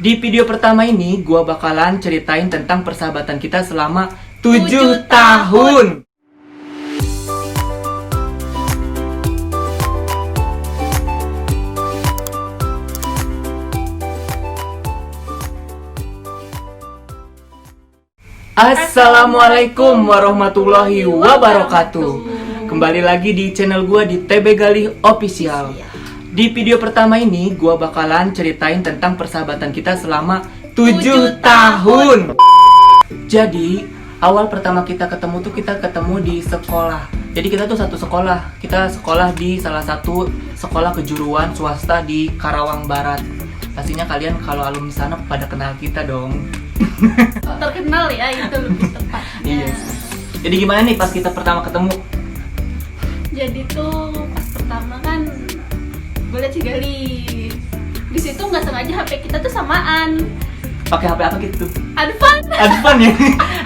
Di video pertama ini, gua bakalan ceritain tentang persahabatan kita selama 7 tahun. Assalamualaikum warahmatullahi wabarakatuh. Kembali lagi di channel gua di TB Galih Official. Di video pertama ini, gua bakalan ceritain tentang persahabatan kita selama 7 tahun. Jadi, awal pertama kita ketemu tuh kita ketemu di sekolah. Jadi kita tuh satu sekolah. Kita sekolah di salah satu sekolah kejuruan swasta di Karawang Barat. Pastinya kalian kalau alumni sana pada kenal kita dong. Terkenal ya, itu lebih tepatnya. Yes. Jadi gimana nih pas kita pertama ketemu? Jadi tuh pas pertama kan gue liat si Galih. Di situ nggak sengaja HP kita tuh samaan. Pakai HP apa gitu? Advan. Advan ya.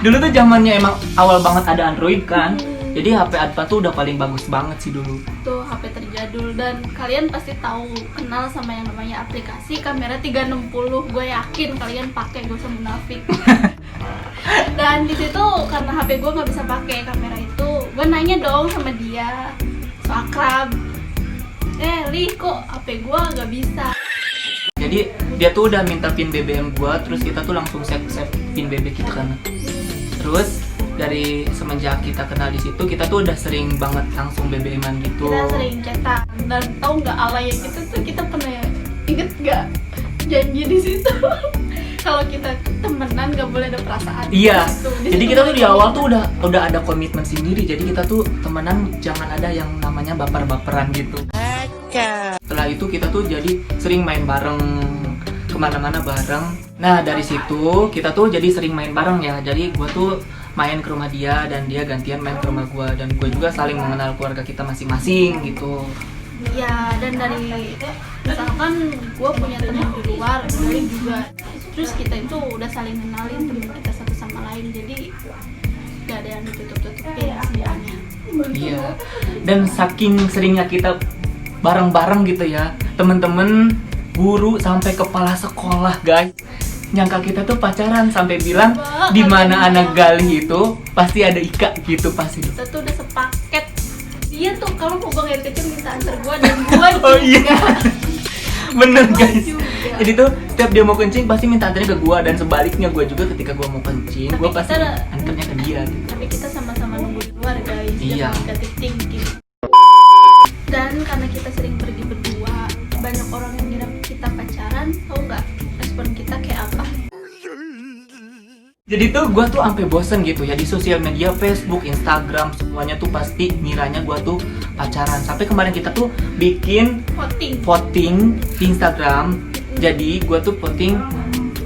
Dulu tuh zamannya emang awal banget ada Android kan. Jadi HP Advan tuh udah paling bagus banget sih dulu. Tuh HP terjadul, dan kalian pasti tahu kenal sama yang namanya aplikasi kamera 360. Gue yakin kalian pakai, gue sama munafik. Dan di situ karena HP gue nggak bisa pakai kamera itu, gue nanya dong sama dia, so akrab. Li, kok HP gue nggak bisa? Jadi dia tuh udah minta pin BBM gua, terus kita tuh langsung save pin BB kita kan. Terus dari semenjak kita kenal di situ, kita tuh udah sering banget langsung BBM-an gitu. Kita sering chatan, dan tahu nggak alay gitu tuh, kita pernah inget nggak janji di situ kalau kita temenan nggak boleh ada perasaan. Iya. Gitu. Jadi kita tuh di awal tuh udah ada komitmen sendiri. Jadi kita tuh temenan jangan ada yang namanya baper-baperan gitu. Setelah itu kita tuh jadi sering main bareng, kemana-mana bareng. Nah dari situ kita tuh jadi sering main bareng ya. Jadi gue tuh main ke rumah dia dan dia gantian main ke rumah gue, dan gue juga saling mengenal keluarga kita masing-masing gitu. Iya, dan dari misalkan gue punya teman di luar, dari juga, terus kita itu udah saling kenalin teman kita satu sama lain, jadi gak ada yang ditutup-tutupin semuanya. Iya. Dan saking seringnya kita bareng-bareng gitu ya, temen-temen, guru sampai kepala sekolah guys nyangka kita tuh pacaran, sampai bilang di mana anak Galih itu pasti ada Ika gitu pasti. Kita tuh udah sepaket. Dia tuh kalau mau buang air kecil minta antar gue, dan gue Oh juga. iya. Bener guys. Juga. Jadi tuh setiap dia mau kencing pasti minta antarnya ke gua, dan sebaliknya gua juga ketika gua mau kencing Tapi gua pasti kita- antarnya ke dia gitu. Tapi kita sama-sama nunggu di luar guys. Iya. Jangan negatif thinking. Dan karena kita sering pergi berdua, banyak orang yang ngira kita pacaran. Tahu nggak respon kita kayak apa? Jadi tuh gua tuh sampai bosen gitu ya di sosial media, Facebook, Instagram, semuanya tuh pasti ngiranya gua tuh pacaran. Sampai kemarin kita tuh bikin voting di Instagram. Jadi gua tuh voting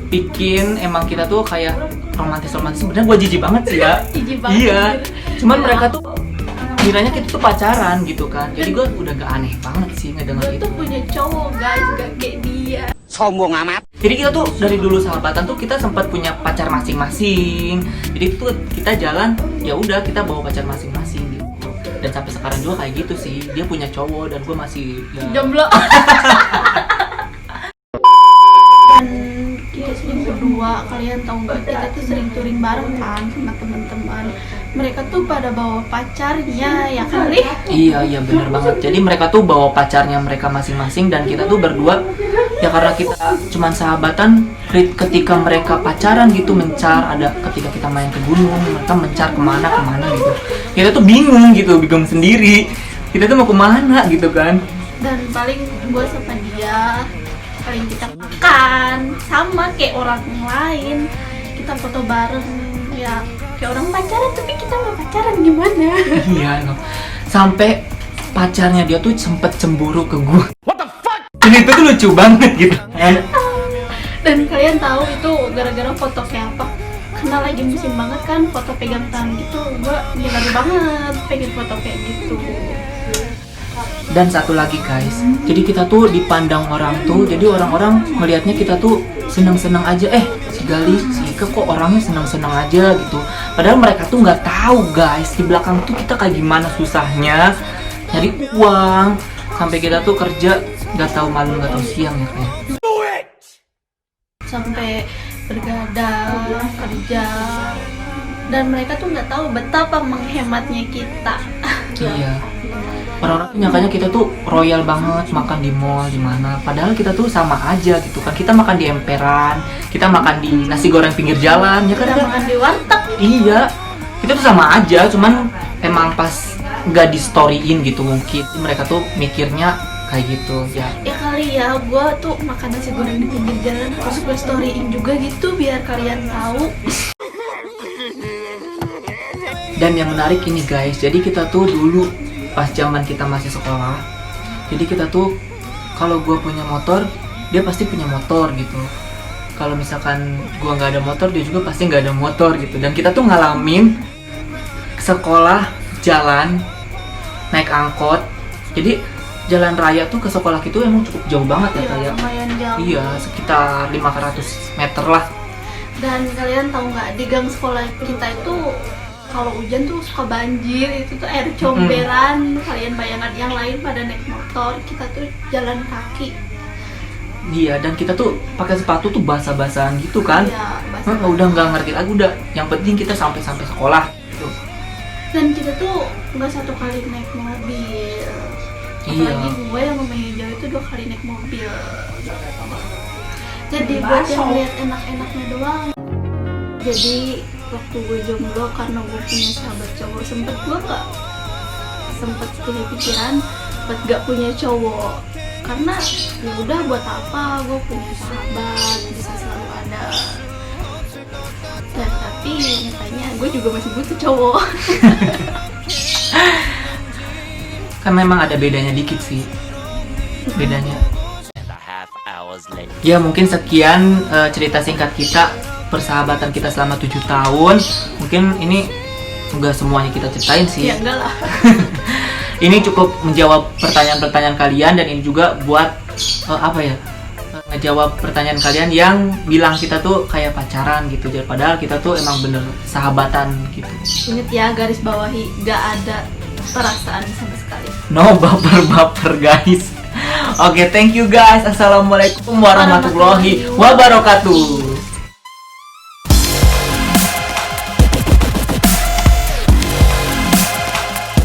bikin emang kita tuh kayak romantis. Sebenarnya gua jijik banget sih ya. Jijik banget. Iya. Cuman Iya. mereka tuh kiranya kita tuh pacaran gitu kan. Jadi gue udah gak aneh banget sih ngedenger Gue itu. tuh punya cowok guys, gak kayak dia. Sombong amat. Jadi kita tuh dari dulu sahabatan tuh kita sempat punya pacar masing-masing. Jadi tuh kita jalan ya udah kita bawa pacar masing-masing gitu. Dan sampai sekarang juga kayak gitu sih. Dia punya cowok dan gue masih ya. Jomblo. Dan kita sering berdua, kalian tahu nggak, kita tuh sering touring bareng kan sama teman-teman. Mereka tuh pada bawa pacarnya, ya kan Rih? Iya bener banget. Jadi mereka tuh bawa pacarnya mereka masing-masing, dan kita tuh berdua ya karena kita cuman sahabatan. Ketika mereka pacaran gitu mencar, ada ketika kita main ke gunung mereka mencar kemana gitu. Kita tuh bingung sendiri. Kita tuh mau kemana gitu kan. Dan paling gue sama dia, paling kita makan sama kayak orang lain. Kita foto bareng ya kayak orang pacaran, tapi kita nggak pacaran gimana? Iya no. Sampai pacarnya dia tuh sempet cemburu ke gue. What the fuck? Ini tuh lucu banget gitu. Dan kalian tahu itu gara-gara foto kayak apa? Karena lagi musim banget kan, foto pegang tangan gitu. Gue gila banget pengen foto kayak gitu. Dan satu lagi guys, jadi kita tuh dipandang orang tuh, jadi orang-orang melihatnya kita tuh senang-senang aja. Si Galih, si Ika kok orangnya senang-senang aja gitu. Padahal mereka tuh nggak tahu guys, di belakang tuh kita kayak gimana susahnya nyari uang, sampai kita tuh kerja nggak tahu malam nggak tahu siang ya kayak. sampai bergadang kerja, dan mereka tuh nggak tahu betapa menghematnya kita. Iya. Orang-orang tuh nyangkanya kita tuh royal banget makan di mall di mana, padahal kita tuh sama aja gitu kan. Kita makan di emperan, kita makan di nasi goreng pinggir jalan, ya kan? Kita makan di warteg. Iya, kita tuh sama aja, cuman emang pas nggak di storyin gitu mungkin mereka tuh mikirnya kayak gitu ya. Ya kali ya, gua tuh makan nasi goreng di pinggir jalan harus gue storyin juga gitu biar kalian tahu. Dan yang menarik ini guys, jadi kita tuh dulu pas zaman kita masih sekolah, jadi kita tuh kalau gue punya motor, dia pasti punya motor gitu. Kalau misalkan gue nggak ada motor, dia juga pasti nggak ada motor gitu. Dan kita tuh ngalamin sekolah jalan naik angkot. Jadi jalan raya tuh ke sekolah itu emang cukup jauh banget ya Iya, kayak. lumayan jauh. Iya, sekitar 500 meter lah. Dan kalian tahu nggak, di gang sekolah kita itu kalau hujan tuh suka banjir, itu tuh air comberan. Kalian bayangkan, yang lain pada naik motor, kita tuh jalan kaki. Iya, dan kita tuh pakai sepatu tuh basah-basahan gitu kan. Iya, basah. Udah nggak ngerti lagi, udah yang penting kita sampai sekolah gitu. Dan kita tuh nggak satu kali naik mobil. Iya. Apalagi gue yang rumahnya jauh itu 2 kali naik mobil. Jadi buat yang lihat enak-enaknya doang. Jadi waktu gue jomblo, karena gue punya sahabat cowok, sempet punya pikiran buat gak punya cowok. Karena ya udah, buat apa gue punya sahabat, bisa selalu ada. Dan tapi nyatanya gue juga masih butuh cowok. Kan memang ada bedanya dikit sih, bedanya. Ya mungkin sekian cerita singkat kita, persahabatan kita selama 7 tahun. Mungkin ini enggak semuanya kita ceritain sih. Ya enggak lah. Ini cukup menjawab pertanyaan-pertanyaan kalian, dan ini juga buat ngejawab pertanyaan kalian yang bilang kita tuh kayak pacaran gitu. Jadi padahal kita tuh emang bener sahabatan gitu. Ingat ya, garis bawahi, gak ada perasaan sama sekali. No baper-baper guys. Oke, thank you guys. Assalamualaikum warahmatullahi wabarakatuh.